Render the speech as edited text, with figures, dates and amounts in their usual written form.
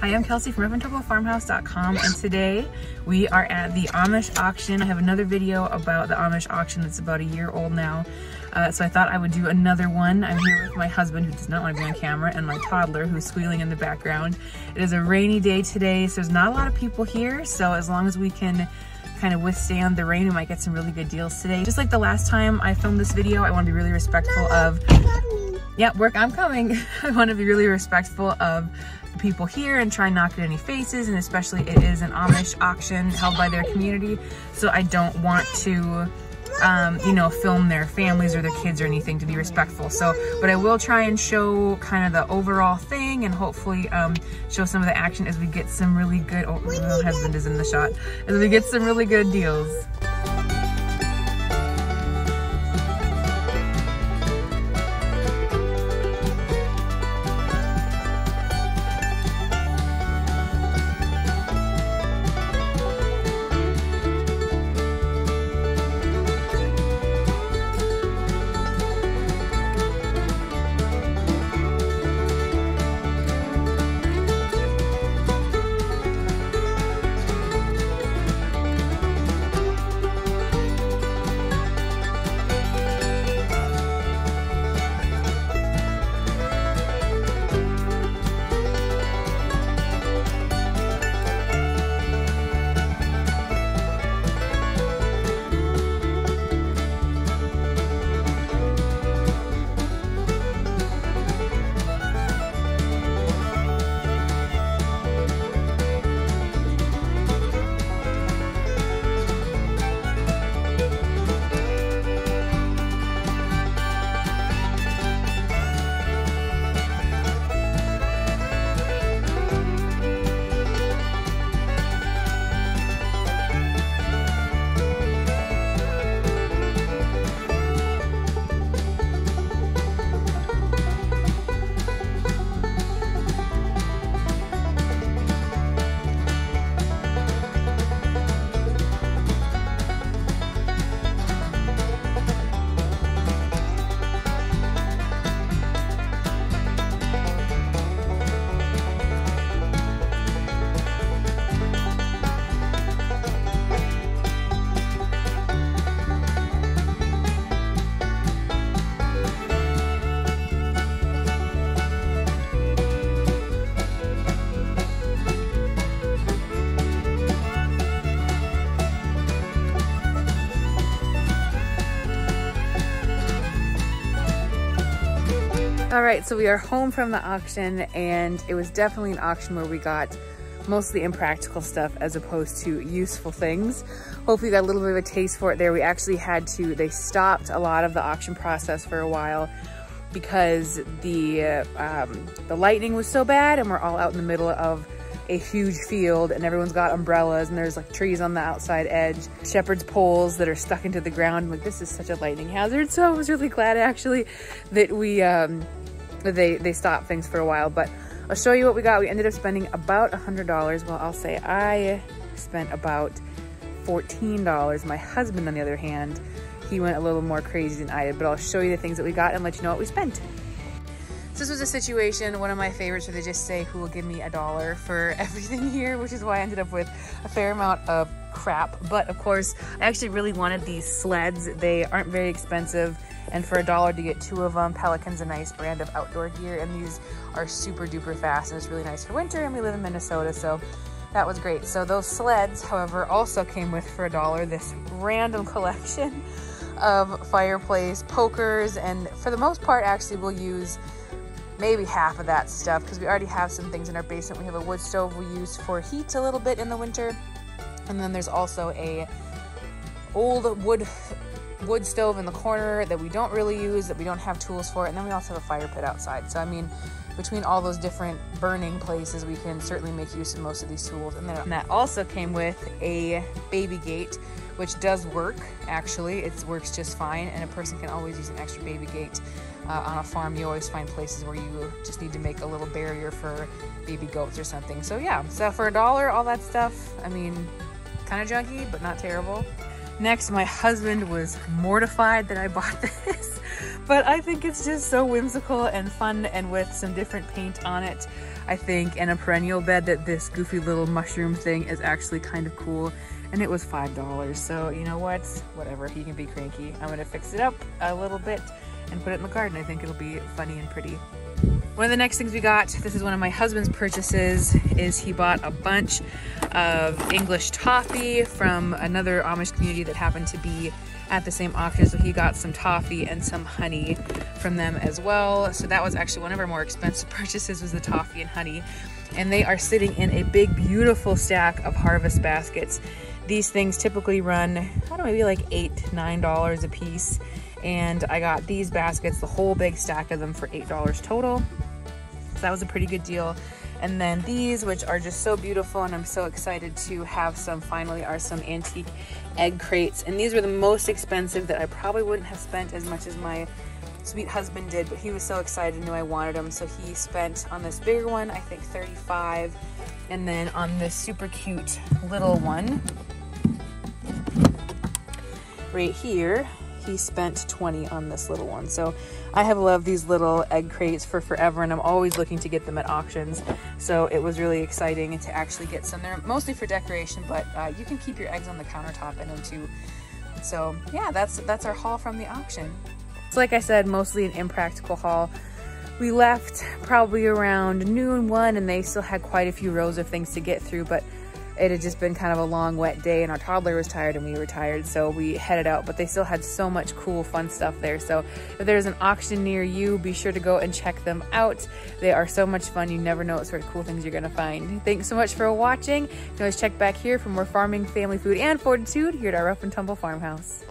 Hi, I'm Kelsey from RibbonTopoFarmhouse.com, and today we are at the Amish auction. I have another video about the Amish auction that's about a year old now, so I thought I would do another one. I'm here with my husband, who does not want to be on camera, and my toddler, who's squealing in the background. It is a rainy day today, so there's not a lot of people here, so as long as we can kind of withstand the rain, we might get some really good deals today. Just like the last time I filmed this video, I want to be really respectful of... Yeah, I'm coming. I want to be really respectful of the people here and try not to get any faces, and especially it is an Amish auction held by their community, so I don't want to you know, film their families or their kids or anything, to be respectful. So, but I will try and show kind of the overall thing, and hopefully show some of the action as we get some really good, oh, my husband is in the shot, as we get some really good deals. All right, so we are home from the auction, and it was definitely an auction where we got mostly impractical stuff as opposed to useful things. Hopefully you got a little bit of a taste for it there. We actually had to, they stopped a lot of the auction process for a while because the lightning was so bad, and we're all out in the middle of a huge field, and everyone's got umbrellas, and there's like trees on the outside edge, shepherd's poles that are stuck into the ground. Like, this is such a lightning hazard. So I was really glad actually that we they stopped things for a while. But I'll show you what we got. We ended up spending about $100. Well, I'll say I spent about $14. My husband, on the other hand, he went a little more crazy than I did, but I'll show you the things that we got and let you know what we spent. So this was a situation, one of my favorites, where they just say who will give me $1 for everything here, which is why I ended up with a fair amount of crap. But of course, I actually really wanted these sleds. They aren't very expensive, and for $1 to get 2 of them. Pelican's a nice brand of outdoor gear, and these are super duper fast, and it's really nice for winter, and we live in Minnesota, so that was great. So those sleds, however, also came with, for $1, this random collection of fireplace pokers, and for the most part, actually, we'll use maybe half of that stuff because we already have some things in our basement. We have a wood stove we use for heat a little bit in the winter, and then there's also a old wood stove in the corner that we don't really use, that we don't have tools for, and then we also have a fire pit outside. So I mean, between all those different burning places, we can certainly make use of most of these tools. And then that also came with a baby gate, which does work. Actually, it works just fine, and a person can always use an extra baby gate. On a farm, you always find places where you just need to make a little barrier for baby goats or something. So yeah, so for $1, all that stuff, I mean, kind of junky, but not terrible. Next, my husband was mortified that I bought this, But I think it's just so whimsical and fun, and with some different paint on it, I think, and a perennial bed, that this goofy little mushroom thing is actually kind of cool. And it was $5, so you know what? Whatever, he can be cranky. I'm gonna fix it up a little bit and put it in the garden. I think it'll be funny and pretty. One of the next things we got, this is one of my husband's purchases, is he bought a bunch of English toffee from another Amish community that happened to be at the same auction. So he got some toffee and some honey from them as well. So that was actually one of our more expensive purchases, was the toffee and honey. And they are sitting in a big, beautiful stack of harvest baskets. These things typically run, I don't know, maybe like $8, $9 a piece. And I got these baskets, the whole big stack of them, for $8 total. So that was a pretty good deal. And then these, which are just so beautiful, and I'm so excited to have some finally, are some antique egg crates. And these were the most expensive that I probably wouldn't have spent as much as my sweet husband did, but he was so excited and knew I wanted them. So he spent on this bigger one, I think $35. And then on this super cute little one right here, he spent $20 on this little one. So I have loved these little egg crates for forever, and I'm always looking to get them at auctions. So it was really exciting to actually get some. They're mostly for decoration, but you can keep your eggs on the countertop in them too. So yeah, that's our haul from the auction. So like I said, mostly an impractical haul. We left probably around noon, 1, and they still had quite a few rows of things to get through, but it had just been kind of a long, wet day, and our toddler was tired and we were tired, so we headed out. But they still had so much cool, fun stuff there. So if there's an auction near you, be sure to go and check them out. They are so much fun. You never know what sort of cool things you're gonna find. Thanks so much for watching. You can always check back here for more farming, family food, and fortitude here at our Rough and Tumble Farmhouse.